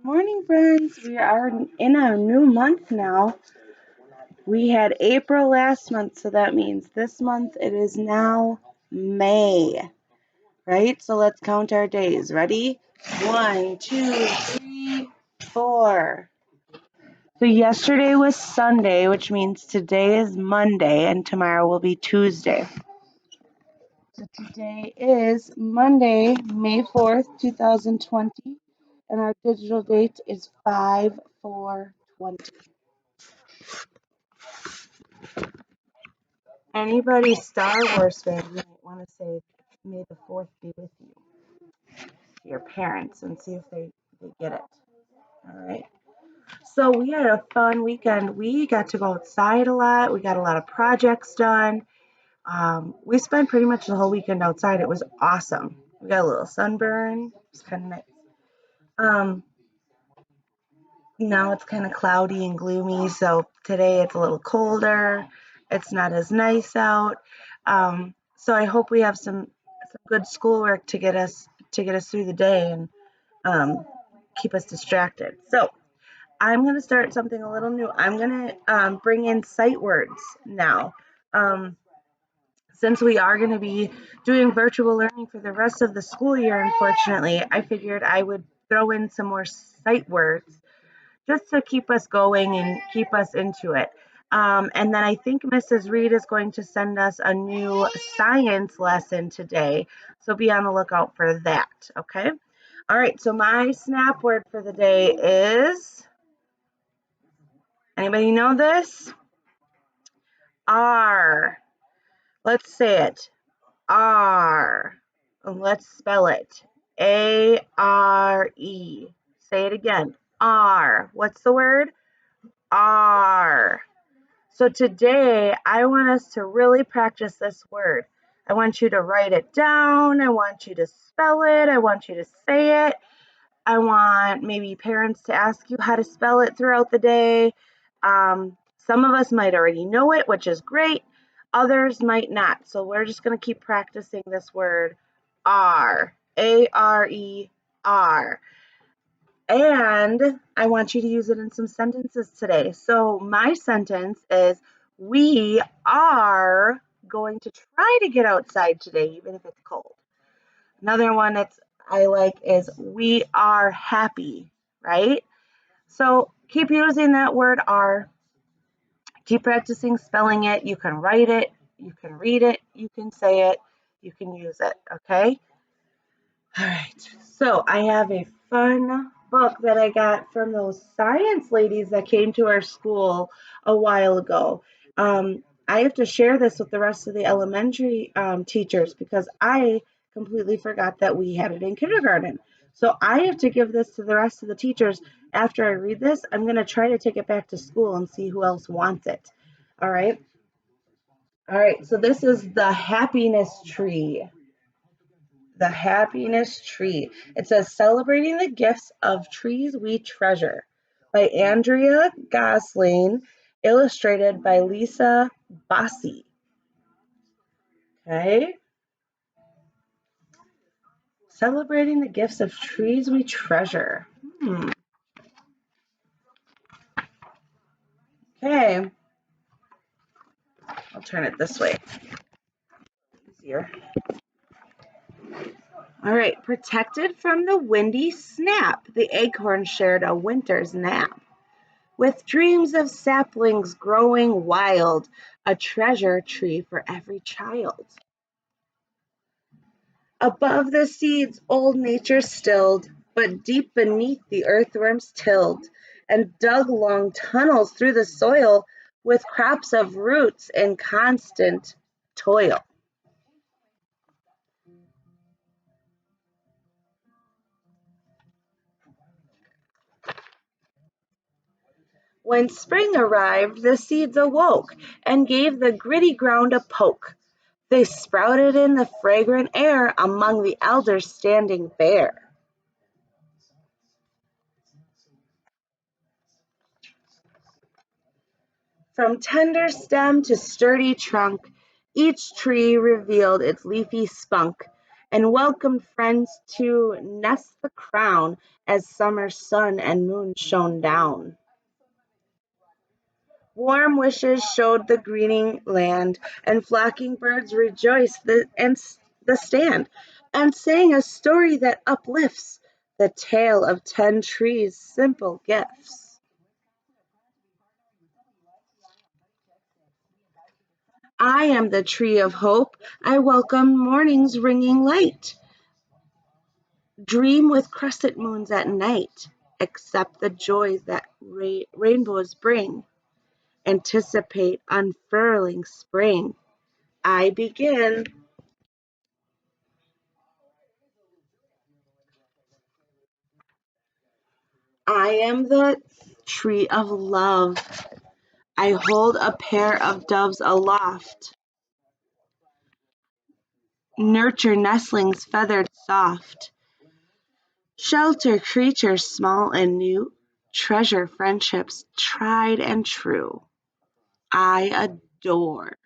Morning, friends. We are in a new month now. We had April last month, so that means this month it is now May, right? So let's count our days. Ready? One, two, three, four. So yesterday was Sunday, which means today is Monday, and tomorrow will be Tuesday. So today is Monday, May 4th, 2020, and our digital date is 5/4/20. Anybody Star Wars fan, you might want to say, May the 4th be with you, to your parents, and see if they get it. All right. So we had a fun weekend. We got to go outside a lot. We got a lot of projects done. We spent pretty much the whole weekend outside. It was awesome. We got a little sunburn. It was kind of nice. Um, Now it's kind of cloudy and gloomy, so today it's a little colder. It's not as nice out. So I hope we have some good schoolwork to get us through the day and um, keep us distracted. So I'm going to start something a little new. I'm going to bring in sight words now. Um, since we are going to be doing virtual learning for the rest of the school year, unfortunately, I figured I would throw in some more sight words just to keep us going and keep us into it. And then I think Mrs. Reed is going to send us a new science lesson today. So be on the lookout for that. Okay. All right. So my snap word for the day is, anybody know this? R. Let's say it. R. Let's spell it. A-R-E. Say it again. R. What's the word? R. So today, I want us to really practice this word. I want you to write it down. I want you to spell it. I want you to say it. I want maybe parents to ask you how to spell it throughout the day. Some of us might already know it, which is great. Others might not. So we're just going to keep practicing this word R. A-R-E, R. And I want you to use it in some sentences today. So my sentence is, we are going to try to get outside today, even if it's cold. Another one that's I like is, we are happy, right? So keep using that word are. Keep practicing spelling it. You can write it, you can read it, you can say it, you can use it, okay? All right, so I have a fun book that I got from those science ladies that came to our school a while ago. I have to share this with the rest of the elementary teachers because I completely forgot that we had it in kindergarten. So I have to give this to the rest of the teachers. After I read this, I'm going to try to take it back to school and see who else wants it. All right. All right. So this is the happiness tree. The Happiness Tree. It says, Celebrating the Gifts of Trees We Treasure by Andrea Gosling, illustrated by Lisa Bassi. Okay. Celebrating the Gifts of Trees We Treasure. Okay. I'll turn it this way. Easier. All right. Protected from the windy snap, the acorn shared a winter's nap. With dreams of saplings growing wild, a treasure tree for every child. Above the seeds old nature stilled, but deep beneath the earthworms tilled, and dug long tunnels through the soil with crops of roots in constant toil. When spring arrived, the seeds awoke and gave the gritty ground a poke. They sprouted in the fragrant air among the elders standing bare. From tender stem to sturdy trunk, each tree revealed its leafy spunk, and welcomed friends to nest the crown as summer sun and moon shone down. Warm wishes showed the greening land, and flocking birds rejoiced the stand, and sang a story that uplifts the tale of 10 trees' simple gifts. I am the tree of hope. I welcome morning's ringing light. Dream with crescent moons at night. Accept the joys that rainbows bring. Anticipate unfurling spring. I begin. I am the tree of love. I hold a pair of doves aloft. Nurture nestlings feathered soft. Shelter creatures small and new. Treasure friendships tried and true. I adore.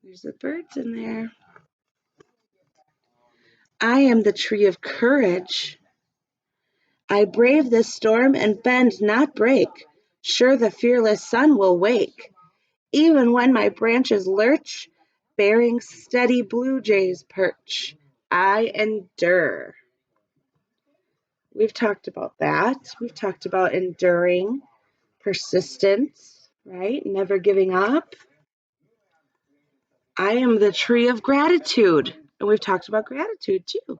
There's the birds in there. I am the tree of courage. I brave the storm and bend, not break. Sure the fearless sun will wake. Even when my branches lurch, bearing steady blue jays perch. I endure. We've talked about that. We've talked about enduring, persistence, right? Never giving up. I am the tree of gratitude. And we've talked about gratitude too.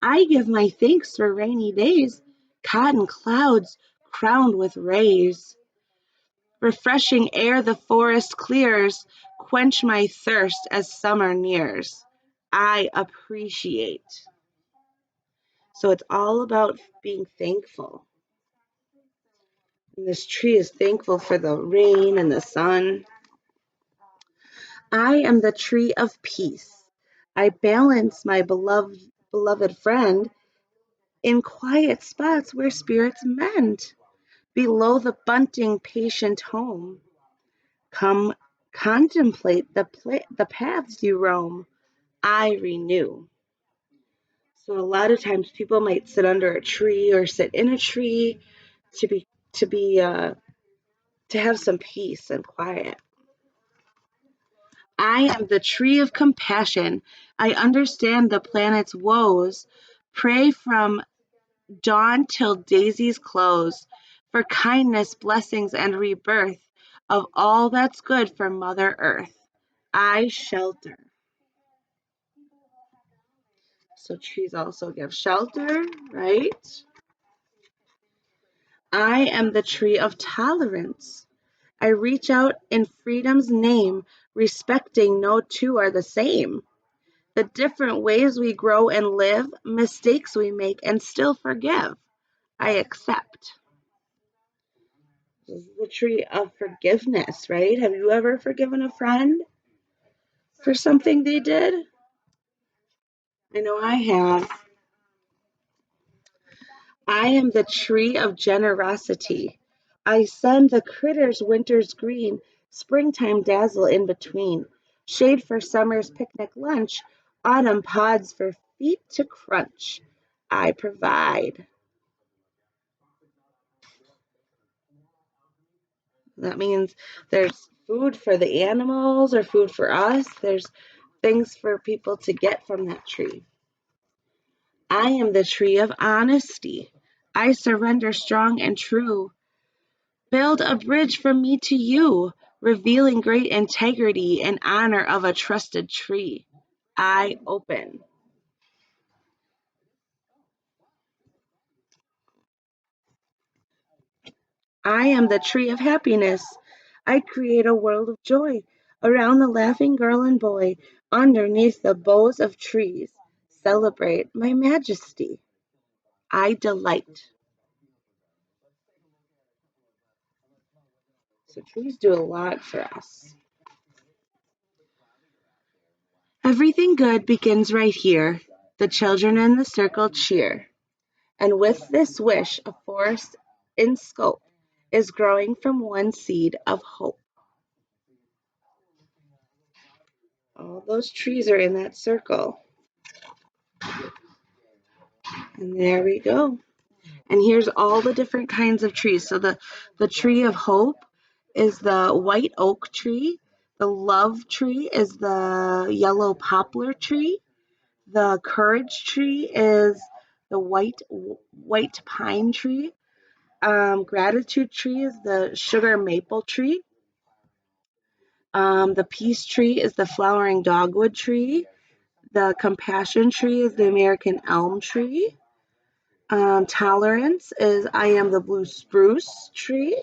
I give my thanks for rainy days, cotton clouds crowned with rays. Refreshing air the forest clears, quench my thirst as summer nears. I appreciate. So it's all about being thankful. And this tree is thankful for the rain and the sun. I am the tree of peace. I balance my beloved friend in quiet spots where spirits mend. Below the bunting patient home, come contemplate the paths you roam. I renew. So a lot of times people might sit under a tree or sit in a tree to be to be to have some peace and quiet. I am the tree of compassion. I understand the planet's woes. Pray from dawn till daisies close, for kindness, blessings, and rebirth of all that's good for Mother Earth. I shelter. So trees also give shelter, right? I am the tree of tolerance. I reach out in freedom's name, respecting no two are the same. The different ways we grow and live, mistakes we make and still forgive. I accept. This is the tree of forgiveness, right? Have you ever forgiven a friend for something they did? I know I have. I am the tree of generosity. I send the critters winter's green, springtime dazzle in between, shade for summer's picnic lunch, autumn pods for feet to crunch. I provide. That means there's food for the animals or food for us. There's things for people to get from that tree. I am the tree of honesty. I surrender strong and true. Build a bridge from me to you, revealing great integrity and honor of a trusted tree. I open. I am the tree of happiness. I create a world of joy around the laughing girl and boy underneath the boughs of trees. Celebrate my majesty. I delight. So trees do a lot for us. Everything good begins right here. The children in the circle cheer. And with this wish, a forest in scope is growing from one seed of hope. All those trees are in that circle. And there we go. And here's all the different kinds of trees. So the tree of hope is the white oak tree. The love tree is the yellow poplar tree. The courage tree is the white pine tree. Gratitude tree is the sugar maple tree. The peace tree is the flowering dogwood tree. The compassion tree is the American elm tree. Tolerance is I am the blue spruce tree.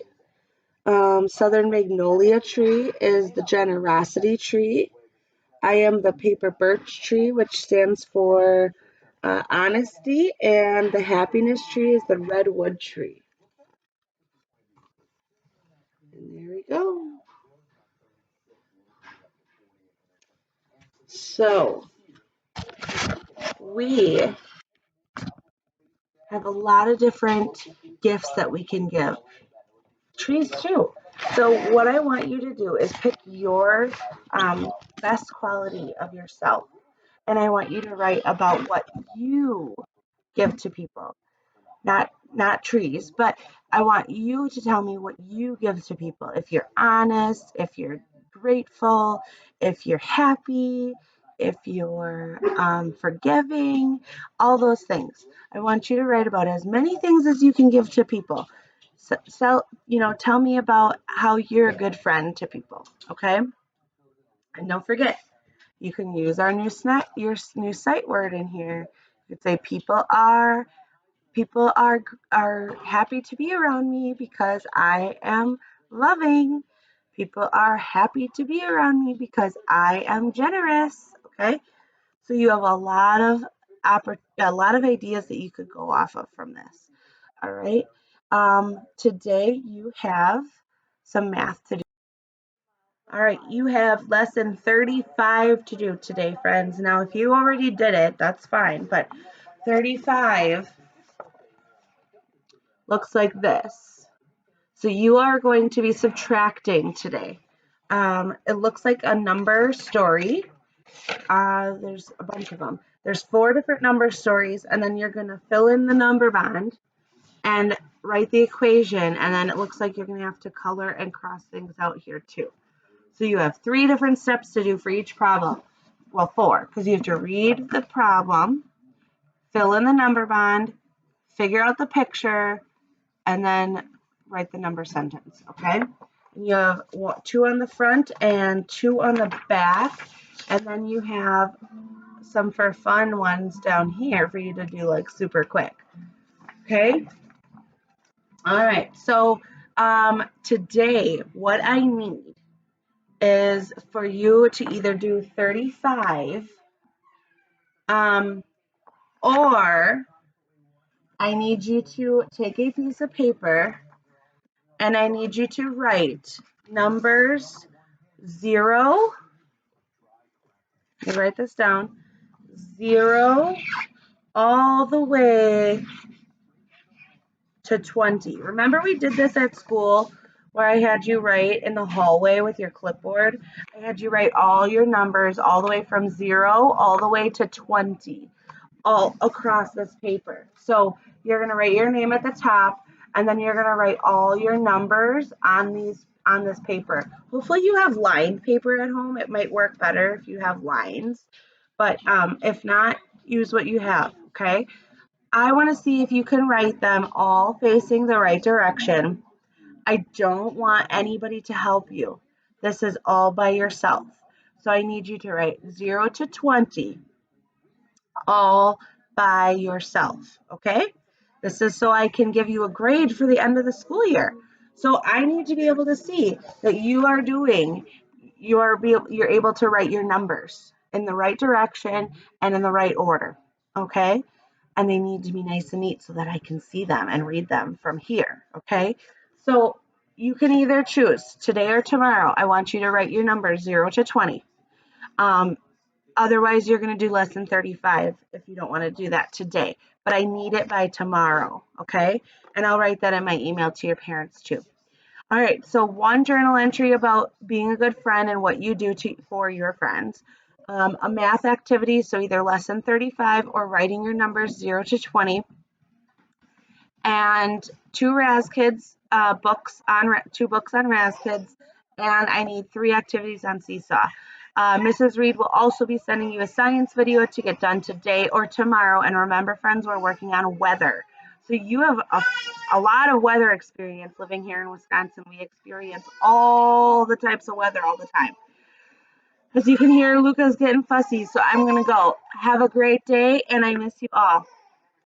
Southern magnolia tree is the generosity tree. I am the paper birch tree, which stands for honesty, and the happiness tree is the redwood tree. And there we go. So we have a lot of different gifts that we can give. Trees too. So what I want you to do is pick your best quality of yourself, and I want you to write about what you give to people. Not trees, but I want you to tell me what you give to people. If you're honest, if you're grateful, if you're happy, if you're forgiving, all those things. I want you to write about as many things as you can give to people. So, tell me about how you're a good friend to people. Okay, and don't forget, you can use our your new sight word in here. You could say people are happy to be around me because I am loving. People are happy to be around me because I am generous. Okay, so you have a lot of ideas that you could go off of from this. All right. Today you have some math to do. All right, you have lesson 35 to do today, friends. Now, if you already did it, that's fine, but 35 looks like this. So you are going to be subtracting today. It looks like a number story. There's a bunch of them. There's 4 different number stories, and then you're going to fill in the number bond and write the equation, and then it looks like you're going to have to color and cross things out here too. So you have 3 different steps to do for each problem. Well, 4, because you have to read the problem, fill in the number bond, figure out the picture, and then write the number sentence, okay? And you have 2 on the front and 2 on the back, and then you have some for fun ones down here for you to do like super quick, okay? All right, so today what I need is for you to either do 35 or I need you to take a piece of paper and I need you to write numbers 0, let me write this down, 0 all the way to 20. Remember we did this at school where I had you write in the hallway with your clipboard? I had you write all your numbers all the way from 0 all the way to 20 all across this paper. So you're going to write your name at the top and then you're going to write all your numbers on this paper. Hopefully you have lined paper at home. It might work better if you have lines, but if not, use what you have, okay? I want to see if you can write them all facing the right direction. I don't want anybody to help you. This is all by yourself. So I need you to write 0 to 20 all by yourself, okay? This is so I can give you a grade for the end of the school year. So I need to be able to see that you're able to write your numbers in the right direction and in the right order, okay? And they need to be nice and neat so that I can see them and read them from here, okay? So you can either choose today or tomorrow. I want you to write your numbers 0 to 20. Otherwise, you're going to do lesson 35 if you don't want to do that today. But I need it by tomorrow, okay? And I'll write that in my email to your parents too. All right, so 1 journal entry about being a good friend and what you do for your friends. a math activity, so either lesson 35 or writing your numbers 0 to 20, and two Raz Kids books on two books on Raz Kids, and I need 3 activities on Seesaw. Mrs. Reed will also be sending you a science video to get done today or tomorrow. And remember, friends, we're working on weather. So you have a lot of weather experience living here in Wisconsin. We experience all the types of weather all the time. As you can hear, Luca's getting fussy, so I'm going to go. Have a great day, and I miss you all.